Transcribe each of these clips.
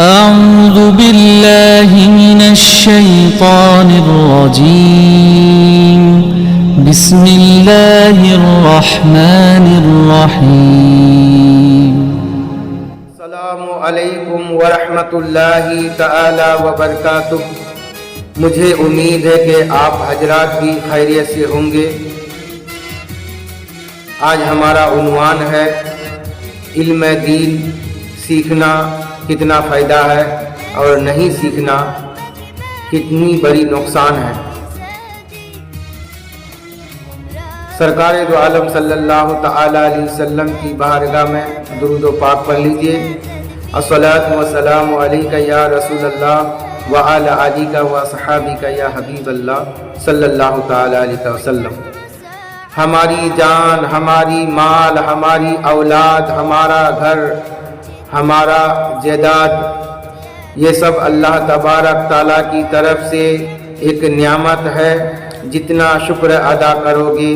أعوذ بالله من الشيطان الرجيم بسم الله الرحمن الرحيم السلام علیکم ورحمۃ اللہ تعالی وبرکاتہ۔ مجھے امید ہے کہ آپ حضرات بھی خیریت سے ہوں گے۔ آج ہمارا عنوان ہے علم دین سیکھنا کتنا فائدہ ہے اور نہیں سیکھنا کتنی بڑی نقصان ہے۔ سرکار دو عالم صلی اللہ تعالی علیہ وسلم کی بارگاہ میں درود و پاک پڑھ لیجئے۔ الصلاۃ والسلام علیک یا رسول اللہ وعلی آلک واصحابک یا حبیب اللہ صلی اللہ تعالی علیہ وسلم۔ ہماری جان، ہماری مال، ہماری اولاد، ہمارا گھر، ہمارا جائیداد، یہ سب اللہ تبارک تعالیٰ کی طرف سے ایک نعمت ہے۔ جتنا شکر ادا کرو گے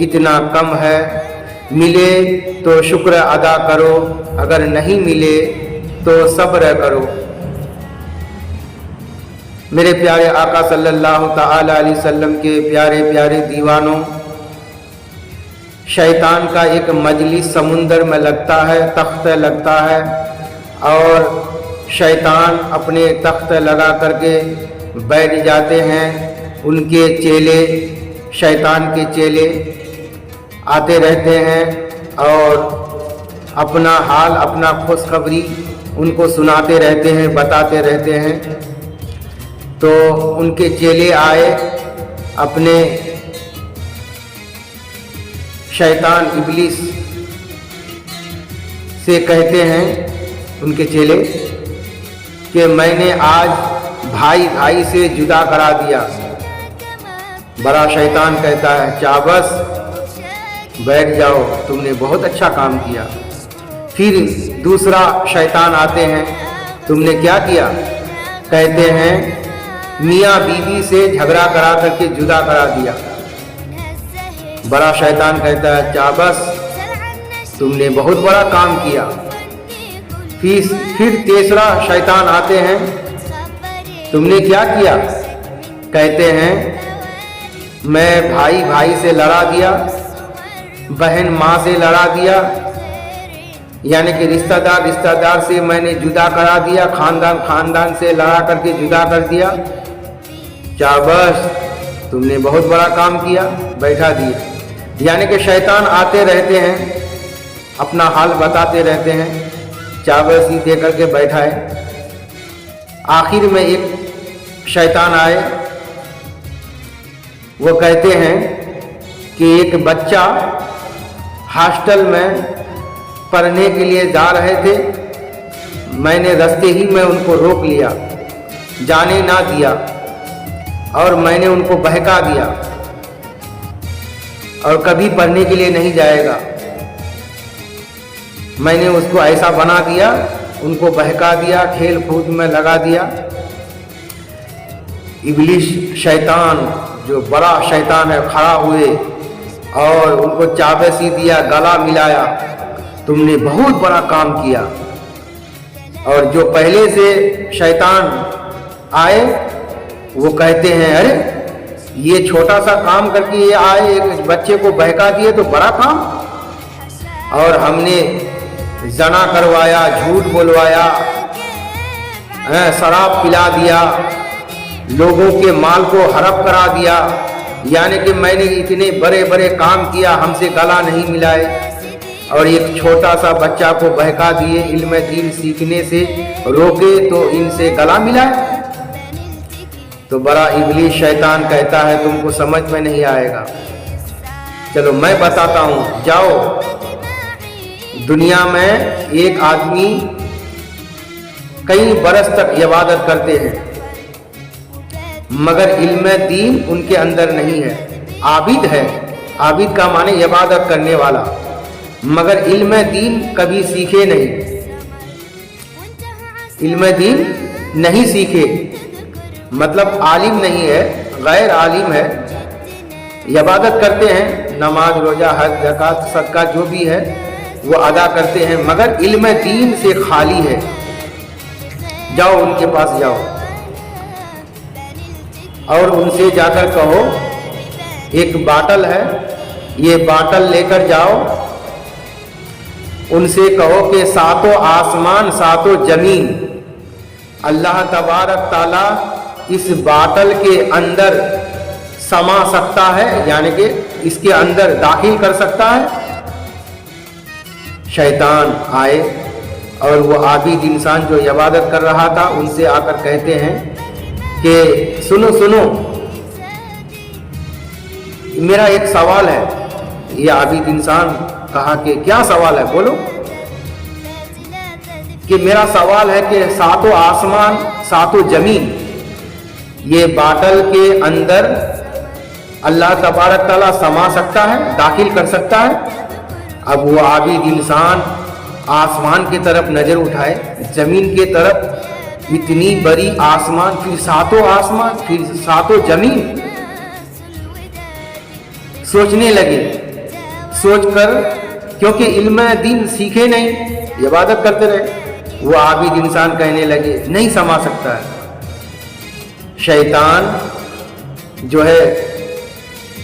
اتنا کم ہے۔ ملے تو شکر ادا کرو، اگر نہیں ملے تو صبر کرو۔ میرے پیارے آقا صلی اللہ تعالی علیہ وسلم کے پیارے پیارے دیوانوں، شیطان کا ایک مجلس سمندر میں لگتا ہے، تخت لگتا ہے، اور شیطان اپنے تخت لگا کر کے بیٹھ جاتے ہیں۔ ان کے چیلے، شیطان کے چیلے آتے رہتے ہیں اور اپنا حال، اپنا خوشخبری ان کو سناتے رہتے ہیں، بتاتے رہتے ہیں۔ تو ان کے چیلے آئے، اپنے شیطان ابلیس سے کہتے ہیں ان کے چیلے کہ میں نے آج بھائی بھائی سے جدا کرا دیا۔ بڑا شیطان کہتا ہے چابس بیٹھ جاؤ، تم نے بہت اچھا کام کیا۔ پھر دوسرا شیطان آتے ہیں، تم نے کیا کیا؟ کہتے ہیں میاں بیوی سے جھگڑا کرا کر کے جدا کرا دیا۔ بڑا شیطان کہتا ہے چابس تم نے بہت بڑا کام کیا۔ پھر تیسرا شیطان آتے ہیں، تم نے کیا کیا؟ کہتے ہیں میں بھائی بھائی سے لڑا دیا، بہن ماں سے لڑا دیا، یعنی کہ رشتہ دار سے میں نے جدا کرا دیا، خاندان سے لڑا کر کے جدا کر دیا۔ چابس تم نے بہت بڑا کام کیا، بیٹھا دیا۔ یعنی کہ شیطان آتے رہتے ہیں، اپنا حال بتاتے رہتے ہیں، چابس ہی دے کر کے بیٹھائے۔ آخر میں ایک شیطان آئے، وہ کہتے ہیں کہ ایک بچہ ہاسٹل میں پڑھنے کے لیے جا رہے تھے، میں نے راستے ہی میں ان کو روک لیا، جانے نہ دیا، اور میں نے ان کو بہکا دیا اور کبھی پڑھنے کے لیے نہیں جائے گا۔ میں نے اس کو ایسا بنا دیا، ان کو بہکا دیا، کھیل کود میں لگا دیا۔ ابلیس شیطان جو بڑا شیطان ہے کھڑا ہوئے اور ان کو چابسی دیا، گلا ملایا، تم نے بہت بڑا کام کیا۔ اور جو پہلے سے شیطان آئے وہ کہتے ہیں ارے یہ چھوٹا سا کام کر کے یہ آئے، ایک بچے کو بہکا دیے تو بڑا کام، اور ہم نے زنا کروایا، جھوٹ بولوایا، شراب پلا دیا، لوگوں کے مال کو ہڑپ کرا دیا، یعنی کہ میں نے اتنے بڑے بڑے کام کیا، ہم سے گلا نہیں ملائے، اور ایک چھوٹا سا بچہ کو بہکا دیے، علم دین سیکھنے سے روکے تو ان سے گلا ملائے۔ تو بڑا ابلیس شیطان کہتا ہے تم کو سمجھ میں نہیں آئے گا، چلو میں بتاتا ہوں، جاؤ۔ دنیا میں ایک آدمی کئی برس تک عبادت کرتے ہیں مگر علم دین ان کے اندر نہیں ہے۔ عابد ہے، عابد کا معنی عبادت کرنے والا، مگر علم دین کبھی سیکھے نہیں، علم دین نہیں سیکھے، مطلب عالم نہیں ہے، غیر عالم ہے، عبادت کرتے ہیں، نماز روزہ حج زکوٰۃ صدقہ جو بھی ہے وہ ادا کرتے ہیں، مگر علم دین سے خالی ہے۔ جاؤ ان کے پاس جاؤ اور ان سے جا کر کہو ایک باٹل ہے، یہ باٹل لے کر جاؤ، ان سے کہو کہ ساتوں آسمان ساتوں زمین اللہ تبارک تعالیٰ اس باٹل کے اندر سما سکتا ہے، یعنی کہ اس کے اندر داخل کر سکتا ہے۔ شیطان آئے اور وہ عابد انسان جو عبادت کر رہا تھا ان سے آ کر کہتے ہیں کہ سنو سنو، میرا ایک سوال ہے۔ یہ عابد انسان کہا کہ کیا سوال ہے، بولو۔ کہ میرا سوال ہے کہ ساتوں آسمان ساتوں زمین یہ باٹل کے اندر اللہ تبارک تعالیٰ سما سکتا ہے، داخل کر سکتا ہے؟ اب وہ عابد انسان آسمان کی طرف نظر اٹھائے، زمین کی طرف، اتنی بڑی آسمان، پھر ساتوں آسمان، پھر ساتوں زمین، سوچنے لگے۔ سوچ کر، کیونکہ علم دین سیکھے نہیں، عبادت کرتے رہے، وہ عابد انسان کہنے لگے نہیں سما سکتا ہے۔ شیطان جو ہے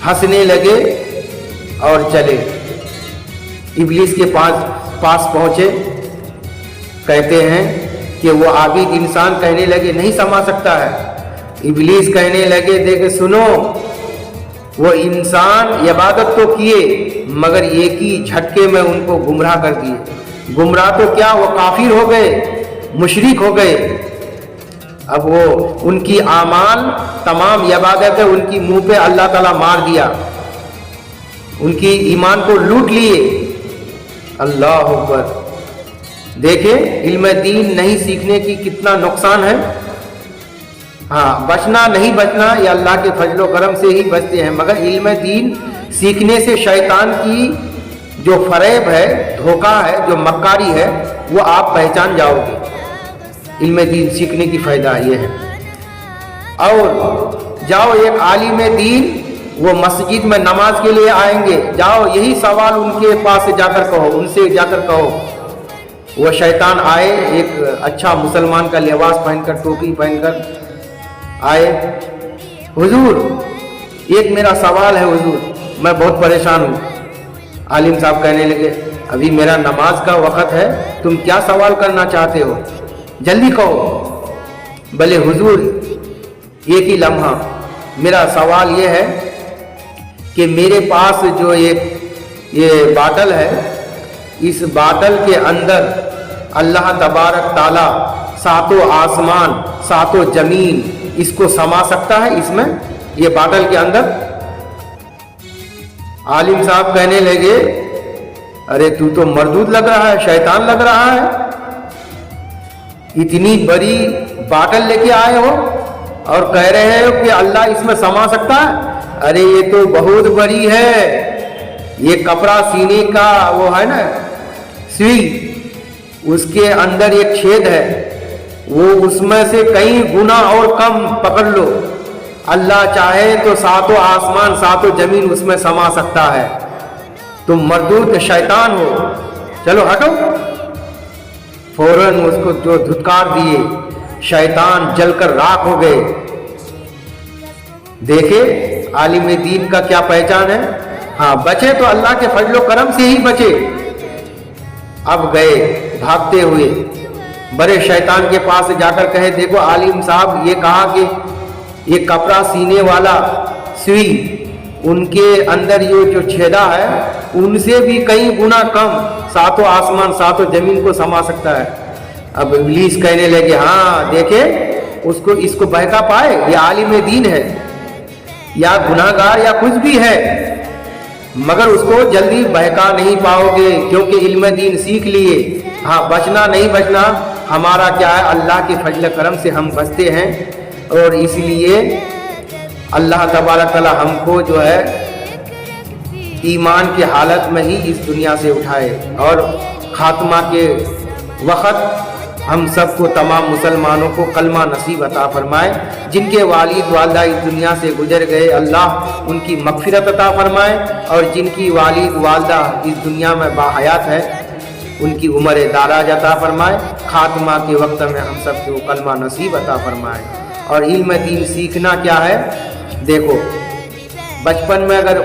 ہنسنے لگے اور چلے، ابلیس کے پاس پہنچے، کہتے ہیں کہ وہ عابد انسان کہنے لگے نہیں سما سکتا ہے۔ ابلیس کہنے لگے دیکھ سنو، وہ انسان عبادت تو کیے مگر ایک ہی جھٹکے میں ان کو گمراہ کر دیے۔ گمراہ تو کیا، وہ کافر ہو گئے، مشرک ہو گئے۔ اب وہ ان کی اعمال تمام عبادتیں ان کی منہ پہ اللہ تعالیٰ مار دیا، ان کی ایمان کو لوٹ لیے۔ اللہ اکبر! دیکھیں علم دین نہیں سیکھنے کی کتنا نقصان ہے۔ ہاں، بچنا نہیں بچنا یہ اللہ کے فضل و کرم سے ہی بچتے ہیں، مگر علم دین سیکھنے سے شیطان کی جو فریب ہے، دھوکہ ہے، جو مکاری ہے، وہ آپ پہچان جاؤ گے۔ علم دین سیکھنے کی فائدہ یہ ہے۔ اور جاؤ ایک عالم دین، وہ مسجد میں نماز کے لیے آئیں گے، جاؤ یہی سوال ان کے پاس جا کر کہو، ان سے جا کر کہو۔ وہ شیطان آئے، ایک اچھا مسلمان کا لباس پہن کر، ٹوپی پہن کر آئے۔ حضور ایک میرا سوال ہے حضور، میں بہت پریشان ہوں۔ عالم صاحب کہنے لگے ابھی میرا نماز کا وقت ہے، تم کیا سوال کرنا چاہتے ہو، جلدی کہو۔ بھلے حضور ایک ہی لمحہ، میرا سوال یہ ہے کہ میرے پاس جو یہ باٹل ہے، اس باٹل کے اندر اللہ تبارک تعالیٰ ساتوں آسمان ساتوں زمین اس کو سما سکتا ہے، اس میں یہ باٹل کے اندر؟ عالم صاحب کہنے لگے ارے تو مردود لگ رہا ہے، شیطان لگ رہا ہے، اتنی بڑی باٹل لے کے آئے ہو اور کہہ رہے ہو کہ اللہ اس میں سما سکتا ہے؟ ارے یہ تو بہت بڑی ہے، یہ کپڑا سینے کا وہ ہے نا سوئی، اس کے اندر ایک چھید ہے، وہ اس میں سے کئی گنا اور کم پکڑ لو، اللہ چاہے تو ساتوں آسمان ساتوں زمین اس میں سما سکتا ہے، تم مردود شیطان ہو، چلو ہٹو۔ فوراً اس کو جو دھتکار دیے، شیطان جل کر راکھ ہو گئے۔ دیکھے عالم دین کا کیا پہچان ہے۔ ہاں، بچے تو اللہ کے فضل و کرم سے ہی بچے۔ اب گئے بھاگتے ہوئے بڑے شیطان کے پاس جا کر کہے دیکھو عالم صاحب یہ کہا کہ یہ کپڑا سینے والا سوئی، ان کے اندر یہ جو چھیدا ہے ان سے بھی کئی گنا کم ساتوں آسمان ساتوں زمین کو سما سکتا ہے۔ اب ابلیس کہنے لگے ہاں دیکھے اس کو بہکا پائے، یہ عالم دین ہے یا گناہگار یا کچھ بھی ہے، مگر اس کو جلدی بہکا نہیں پاؤ گے کیونکہ علم دین سیکھ لیے۔ ہاں، بچنا نہیں بچنا ہمارا کیا ہے، اللہ کے فضل کرم سے ہم بچتے ہیں، اور اس لیے اللہ تبارک تعالیٰ ہم کو جو ہے ایمان کی حالت میں ہی اس دنیا سے اٹھائے، اور خاتمہ کے وقت ہم سب کو تمام مسلمانوں کو کلمہ نصیب عطا فرمائے۔ جن کے والد والدہ اس دنیا سے گزر گئے اللہ ان کی مغفرت عطا فرمائے، اور جن کی والد والدہ اس دنیا میں باحیات ہے ان کی عمر دراز عطا فرمائے، خاتمہ کے وقت میں ہم سب کو کلمہ نصیب عطا فرمائے۔ اور علم دین سیکھنا کیا ہے؟ دیکھو بچپن میں اگر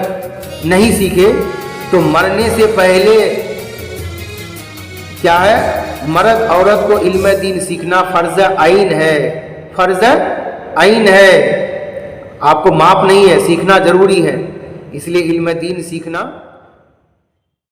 نہیں سیکھے تو مرنے سے پہلے کیا ہے؟ مرد عورت کو علم دین سیکھنا فرض عین ہے، فرض عین ہے، آپ کو معاف نہیں ہے، سیکھنا ضروری ہے۔ اس لیے علم دین سیکھنا